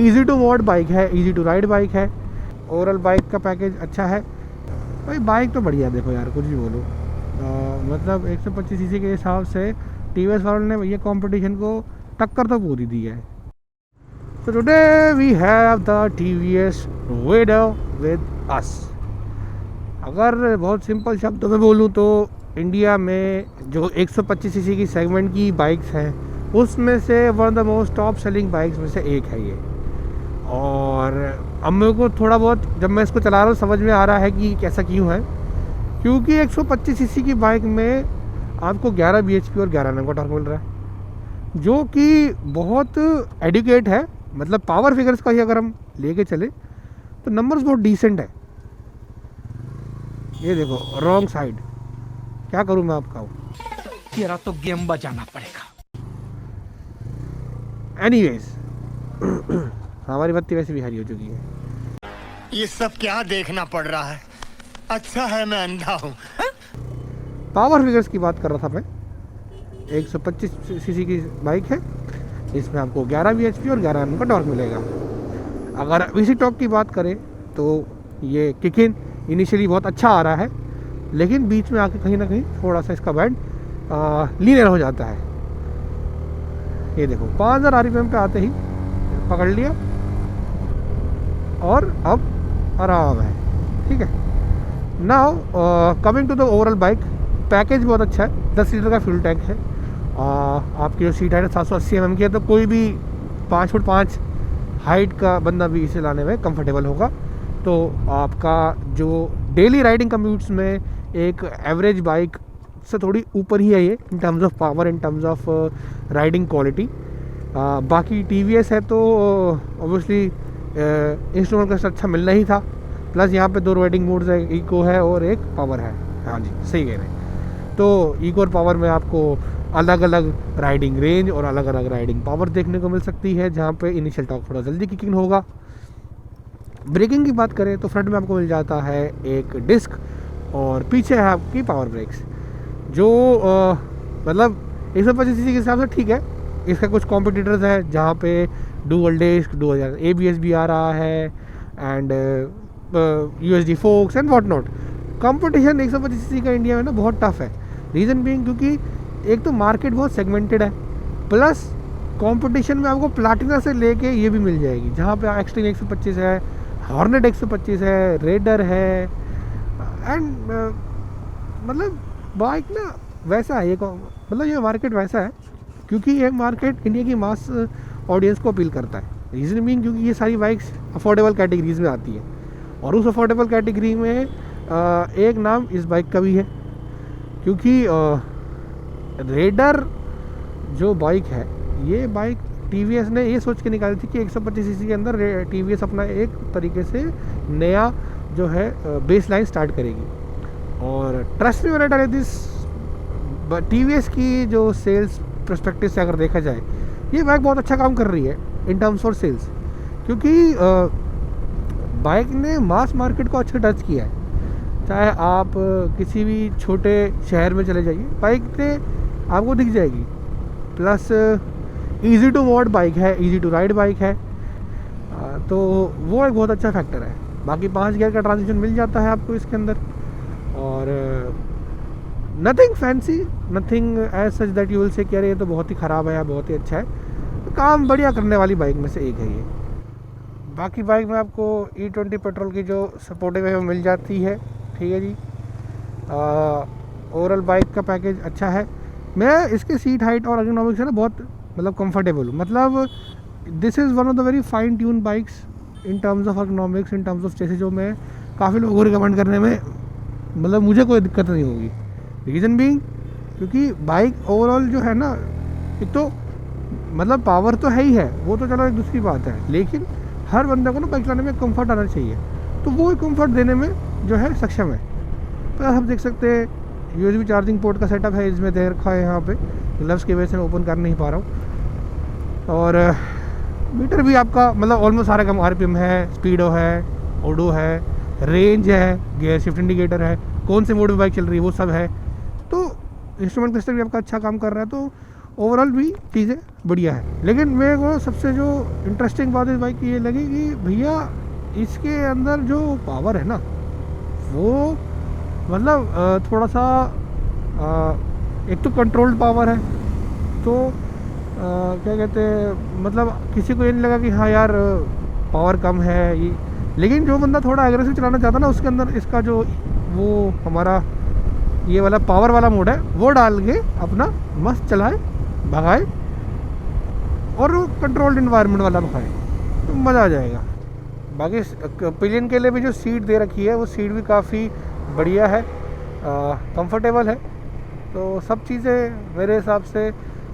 Easy to what bike है, easy to ride bike है। Overall bike का package अच्छा है भाई। बाइक तो बढ़िया है, देखो यार कुछ भी बोलो, मतलब 125 सीसी के हिसाब से टीवीएस वालों ने ये कंपटीशन को टक्कर तो पूरी दी है। तो today we have the TVS Raider with us. अगर बहुत सिंपल शब्दों में बोलूँ तो इंडिया में जो 125 सीसी की सेगमेंट की बाइक्स हैं उसमें से one of the most top selling bikes में से एक है ये। और अब मेरे को थोड़ा बहुत जब मैं इसको चला रहा हूँ समझ में आ रहा है कि कैसा क्यों है, क्योंकि 125 सीसी की बाइक में आपको 11 bhp और 11 Nm का टॉर्क मिल रहा है, जो कि बहुत एडुकेट है। मतलब पावर फिगर्स का ही अगर हम लेके चले तो नंबर्स बहुत डिसेंट है। ये देखो रॉन्ग साइड, क्या करूँ मैं आपका, तेरा तो गेम बजाना पड़ेगा। एनीवेज हमारी बत्ती वैसे भी हरी हो चुकी है। ये सब क्या देखना पड़ रहा है? अच्छा है मैं अंधा हूँ। पावर फिगर्स की बात कर रहा था मैं। 125 सीसी की बाइक है, इसमें आपको 11 bhp और 11 Nm का टॉर्क मिलेगा। अगर वीसी टॉर्क की बात करें तो ये किक इन इनिशियली बहुत अच्छा आ रहा है, लेकिन बीच में आके कहीं ना कहीं थोड़ा सा इसका बैंड लीनियर हो जाता है। ये देखो 5000 RPM पे आते ही पकड़ लिया और अब आराम है, ठीक है। Now coming to the overall bike, package बहुत अच्छा है। 10 लीटर का फ्यूल टैंक है। आपकी जो सीट हाइट है 780 mm की है, तो कोई भी 5 फुट 5 हाइट का बंदा भी इसे लाने में कंफर्टेबल होगा। तो आपका जो डेली राइडिंग कम्यूट्स में एक एवरेज बाइक से थोड़ी ऊपर ही है ये, in terms of power, in terms of riding quality. बाकी टीवीएस है तो ऑब्वियसली इंस्ट्रूमेंट क्लस्टर अच्छा मिलना ही था। प्लस यहाँ पे 2 राइडिंग मोड्स है, इको है और एक पावर है। हाँ जी सही कह रहे हैं। तो इको और पावर में आपको अलग अलग राइडिंग रेंज और अलग अलग राइडिंग पावर देखने को मिल सकती है, जहाँ पे इनिशियल टॉर्क थोड़ा जल्दी किकिंग होगा। ब्रेकिंग की बात करें तो फ्रंट में आपको मिल जाता है एक डिस्क और पीछे है आपकी पावर ब्रेक्स, जो मतलब 125 सीसी के हिसाब से ठीक है। इसका कुछ कॉम्पिटिटर्स है जहाँ पे डुअल डिस्क, डुअल ABS भी आ रहा है and USD forks and what not. Competition 125 CC का इंडिया में ना बहुत टफ है। रीज़न बीइंग क्योंकि एक तो मार्केट बहुत सेगमेंटेड है, प्लस कंपटीशन में आपको प्लाटिना से लेके ये भी मिल जाएगी, जहाँ पे एक्सट्रीम 125 है, हॉर्नेट 125 है, रेडर है एंड मतलब बाइक ना वैसा है ये, मतलब ये मार्केट वैसा है क्योंकि ये मार्केट इंडिया की मास ऑडियंस को अपील करता है। रीज़न बीइंग क्योंकि ये सारी बाइक्स अफोर्डेबल कैटेगरीज में आती है और उस अफोर्डेबल कैटेगरी में एक नाम इस बाइक का भी है, क्योंकि रेडर जो बाइक है, ये बाइक टीवीएस ने ये सोच के निकाली थी कि 125 सीसी के अंदर टीवीएस अपना एक तरीके से नया जो है बेस लाइन स्टार्ट करेगी। और trust me when I tell this, TVS की जो सेल्स पर्सपेक्टिव से अगर देखा जाए, ये बाइक बहुत अच्छा काम कर रही है इन टर्म्स फॉर सेल्स, क्योंकि बाइक ने मास मार्केट को अच्छा टच किया है। चाहे आप किसी भी छोटे शहर में चले जाइए, बाइक ने आपको दिख जाएगी। Plus easy to what bike है, ईजी टू राइड बाइक है, तो वो एक बहुत अच्छा फैक्टर है। बाकी 5 गियर का ट्रांजिशन मिल जाता है आपको इसके अंदर, और nothing fancy, nothing as such that you will say कह रहे ये तो बहुत ही ख़राब है या बहुत ही अच्छा है। तो काम बढ़िया करने वाली बाइक में से एक है ये। बाकी बाइक में आपको E20 पेट्रोल की जो सपोर्टिव है वो मिल जाती है, ठीक है जी। ओवरऑल बाइक का पैकेज अच्छा है। मैं इसके सीट हाइट और एर्गोनॉमिक्स से ना बहुत मतलब कंफर्टेबल हूँ। मतलब this is one of the very fine tune bikes in terms of ergonomics, in terms of chassis, जो मैं काफ़ी लोगों को रिकमेंड करने में मतलब मुझे कोई दिक्कत नहीं होगी। रीज़न बीइंग क्योंकि बाइक ओवरऑल जो है ना, एक तो मतलब पावर तो है ही है, वो तो चलो एक दूसरी बात है, लेकिन हर बंदे को ना बाइक चलाने में कंफर्ट आना चाहिए, तो वो कंफर्ट देने में जो है सक्षम है। तो आप देख सकते हैं USB चार्जिंग पोर्ट का सेटअप है इसमें दे रखा है यहाँ पे, ग्लव्स की वजह से मैं ओपन कर नहीं पा रहा हूँ। और मीटर भी आपका मतलब ऑलमोस्ट सारा कम RPM है, स्पीडो है, ओडो है, रेंज है, गियर शिफ्ट इंडिकेटर है, कौन से मोड में बाइक चल रही है वो सब है। तो इंस्ट्रूमेंट क्लस्टर भी आपका अच्छा काम कर रहा है। तो ओवरऑल भी चीज़ें बढ़िया है। लेकिन मेरे को सबसे जो इंटरेस्टिंग बात इस बाइक की ये लगी कि भैया इसके अंदर जो पावर है ना वो मतलब थोड़ा सा एक तो कंट्रोल्ड पावर है, तो क्या कहते हैं मतलब किसी को ये नहीं लगा कि हाँ यार पावर कम है ये। लेकिन जो बंदा थोड़ा एग्रेसिव चलाना चाहता है ना उसके अंदर इसका जो वो हमारा ये वाला पावर वाला मोड है वो डाल के अपना मस्त चलाए भगाए और कंट्रोल्ड इन्वायरमेंट वाला भगाए तो मज़ा आ जाएगा। बाकी पिलियन के लिए भी जो सीट दे रखी है वो सीट भी काफ़ी बढ़िया है, कंफर्टेबल है। तो सब चीज़ें मेरे हिसाब से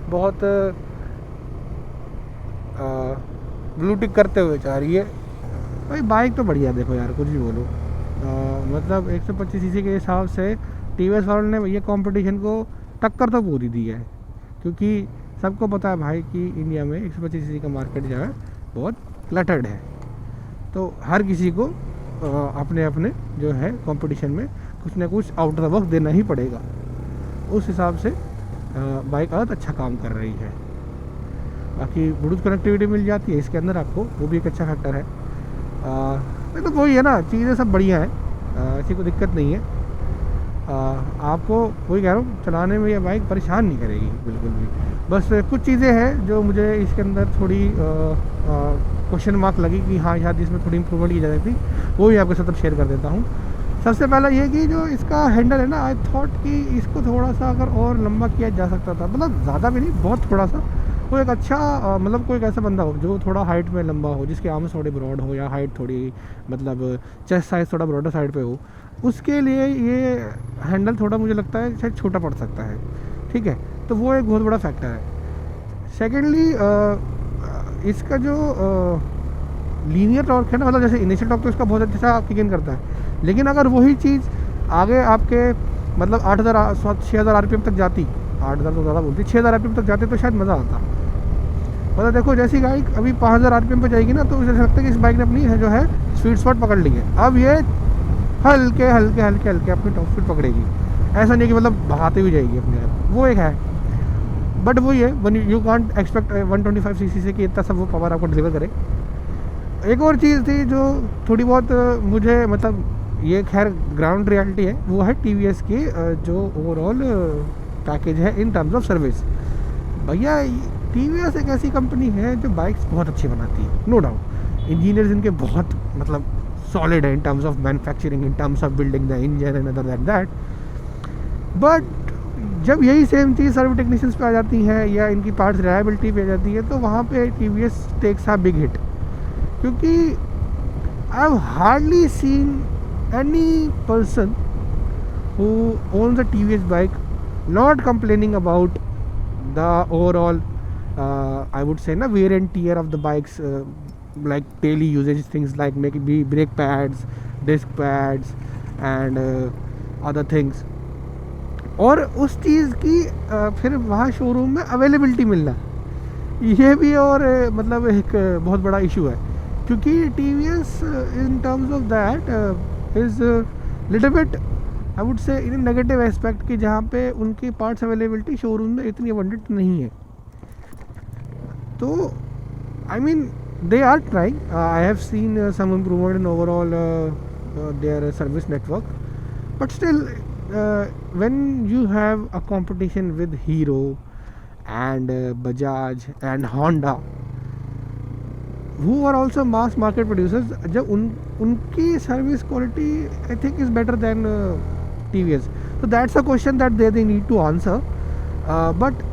बहुत ब्लू टिक करते हुए जा रही है भाई। बाइक तो बढ़िया, देखो यार कुछ भी बोलो मतलब 125 सीसी के हिसाब से टीवीएस वालों ने ये कंपटीशन को टक्कर तो पूरी दी है, क्योंकि सबको पता है भाई कि इंडिया में 125 सीसी का मार्केट जो है बहुत क्लटर्ड है। तो हर किसी को अपने अपने जो है कंपटीशन में कुछ ना कुछ आउट ऑफ द बॉक्स देना ही पड़ेगा। उस हिसाब से बाइक बहुत अच्छा काम कर रही है। बाकी ब्लूटूथ कनेक्टिविटी मिल जाती है इसके अंदर आपको, वो भी एक अच्छा फैक्टर है। तो वही है ना, चीज़ें सब बढ़िया हैं, ऐसी कोई दिक्कत नहीं है। आपको वही कह रहा हूँ चलाने में ये बाइक परेशान नहीं करेगी बिल्कुल भी। बस कुछ चीज़ें हैं जो मुझे इसके अंदर थोड़ी क्वेश्चन मार्क लगी कि हाँ शायद इसमें थोड़ी इंप्रूवमेंट की जा सकती, वो भी आपके साथ शेयर कर देता हूँ। सबसे पहला ये कि जो इसका हैंडल है ना, आई थॉट कि इसको थोड़ा सा अगर और लंबा किया जा सकता था, मतलब ज़्यादा भी नहीं, बहुत थोड़ा सा। कोई एक अच्छा मतलब कोई एक ऐसा बंदा हो जो थोड़ा हाइट में लंबा हो, जिसके आर्म्स थोड़े ब्रॉड हो या हाइट थोड़ी मतलब चेस्ट साइज़ थोड़ा ब्रॉडर साइड पे हो, उसके लिए ये हैंडल थोड़ा मुझे लगता है शायद छोटा पड़ सकता है। ठीक है, तो वो एक बहुत बड़ा फैक्टर है। सेकेंडली इसका जो लीनियर टॉर्क है ना, मतलब जैसे इनिशियल टॉर्क तो इसका बहुत अच्छा किक इन करता है, लेकिन अगर वही चीज़ आगे आपके मतलब 6,000 RPM तक जाती, 8,000 तो ज़्यादा बोलती, 6,000 RPM तक जाते तो शायद मज़ा आता। मतलब देखो जैसी बाइक अभी 5,000 RPM पे जाएगी ना, तो मुझे लगता है कि इस बाइक ने अपनी है जो है स्वीट स्पॉट पकड़ ली है। अब ये हल्के हल्के हल्के हल्के अपनी टॉप स्पीड पकड़ेगी, ऐसा नहीं कि मतलब भगाते हुए जाएगी अपने आप, वो एक है। बट वही है, one you can't expect 125 CC से कि इतना सब वो पावर आपको डिलीवर करे। एक और चीज़ थी जो थोड़ी बहुत मुझे मतलब ये खैर ग्राउंड रियलिटी है, वो है TVS की जो ओवरऑल पैकेज है इन टर्म्स ऑफ सर्विस। भैया TVS एक ऐसी कंपनी है जो बाइक्स बहुत अच्छी बनाती है, नो डाउट। इंजीनियर्स इनके बहुत मतलब सॉलिड है in terms of manufacturing, in terms of building the engine and other than that. But जब यही सेम चीज़ सर्विस टेक्नीशियंस पे आ जाती है या इनकी पार्ट्स रिलायबिलिटी पे आ जाती है, तो वहाँ पे TVS takes a big hit. क्योंकि I have hardly seen any person who owns a TVS bike not complaining about the overall I would say na wear and tear of the bikes, like daily usage things like maybe brake pads, disc pads and other things। और उस चीज़ की फिर वहाँ showroom में availability मिलना, ये भी और मतलब एक बहुत बड़ा इशू है। क्योंकि TVS in terms of that is little bit I would say in negative aspect कि जहाँ पे उनकी पार्ट्स अवेलेबिलिटी शोरूम में इतनी अबंडेंट नहीं है। तो I mean they are trying, I have seen some improvement in overall their service network, but still when you have a competition with Hero and Bajaj and Honda who are also mass market producers, जब उनकी service quality I think is better than TVS। So that's a question that they need to answer, but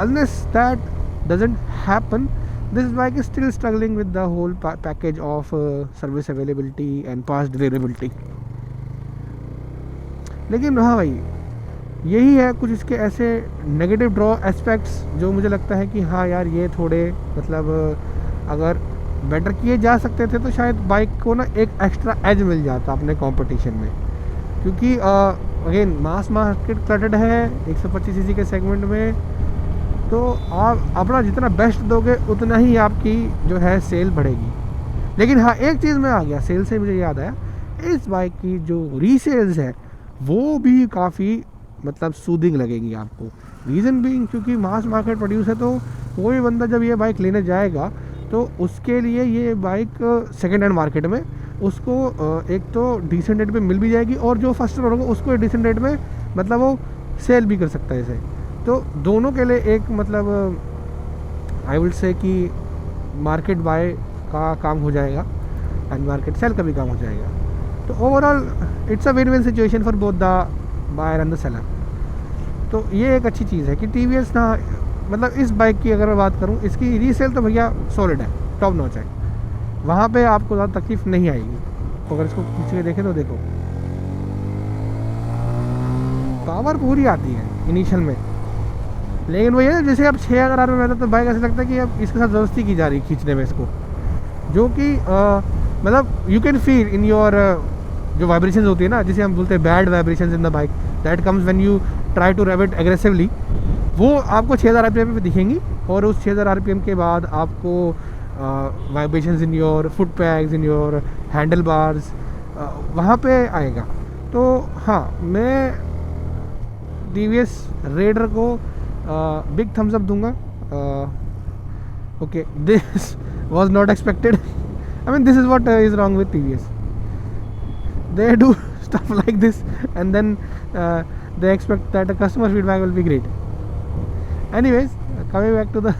unless that doesn't happen, this bike is still struggling with the whole package of service availability and parts deliverability। लेकिन हाँ भाई यही है कुछ इसके ऐसे negative draw aspects जो मुझे लगता है कि हाँ यार ये थोड़े मतलब अगर बेटर किए जा सकते थे तो शायद बाइक को ना एक एक्स्ट्रा एज मिल जाता अपने कंपटीशन में। क्योंकि अगेन मास मार्केट क्लटर्ड है 125 सीसी के सेगमेंट में, तो आप अपना जितना बेस्ट दोगे उतना ही आपकी जो है सेल बढ़ेगी। लेकिन हाँ एक चीज़ में आ गया, सेल से मुझे याद आया, इस बाइक की जो रीसेल्स है वो भी काफ़ी मतलब सूदिंग लगेगी आपको। रीज़न बीइंग क्योंकि मास मार्केट प्रोड्यूस है, तो कोई बंदा जब ये बाइक लेने जाएगा तो उसके लिए ये बाइक सेकेंड हैंड मार्केट में उसको एक तो डिसेंट रेट पे मिल भी जाएगी, और जो फर्स्ट ओनर होगा उसको डिसेंट रेट में मतलब वो सेल भी कर सकता है इसे। तो दोनों के लिए एक मतलब आई विल से कि मार्केट बाय का काम हो जाएगा एंड मार्केट सेल का भी काम हो जाएगा। तो overall it's a win win situation for both the buyer and the seller. तो ये एक अच्छी चीज़ है कि टीवीएस ना, मतलब इस बाइक की अगर मैं बात करूँ, इसकी रीसेल तो भैया सॉलिड है, टॉप नॉच है, वहाँ पे आपको ज़्यादा तकलीफ नहीं आएगी। तो अगर इसको पीछे देखें तो देखो पावर पूरी आती है इनिशियल में, लेकिन वही है जैसे अब 6000 आरपीएम रहता तो बाइक ऐसा लगता है कि अब इसके साथ ज़बरदस्ती की जा रही है खींचने में इसको, जो कि मतलब you can feel in your जो वाइब्रेशंस होती है ना, जिसे हम बोलते हैं bad vibrations in the bike, that comes when you try to rev it aggressively, वो आपको 6000 आरपीएम पे दिखेंगी। और उस 6000 आरपीएम के बाद आपको vibrations in your foot PACS, in your handle bars, वहाँ पे आएगा। तो हाँ, मैं टीवीएस रेडर को बिग थम्स अप दूंगा। Okay, this was not expected. I mean, this is what is wrong with TVS. They do stuff like this and then they expect that the customer feedback will be great. Anyways, coming back to the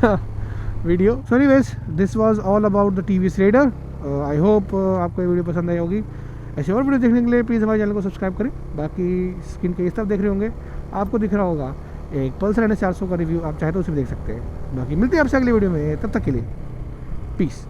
video. So anyways, this was all about the TVS Raider. I hope आपको ये video पसंद आई होगी। ऐसे और video देखने के लिए please हमारे चैनल को सब्सक्राइब करें। बाकी स्क्रीन के इस तरफ देख रहे होंगे, आपको दिख रहा होगा एक पल्सर NS 400 का रिव्यू, आप चाहे तो उसे भी देख सकते हैं। बाकी मिलते हैं आपसे अगली वीडियो में, तब तक के लिए पीस।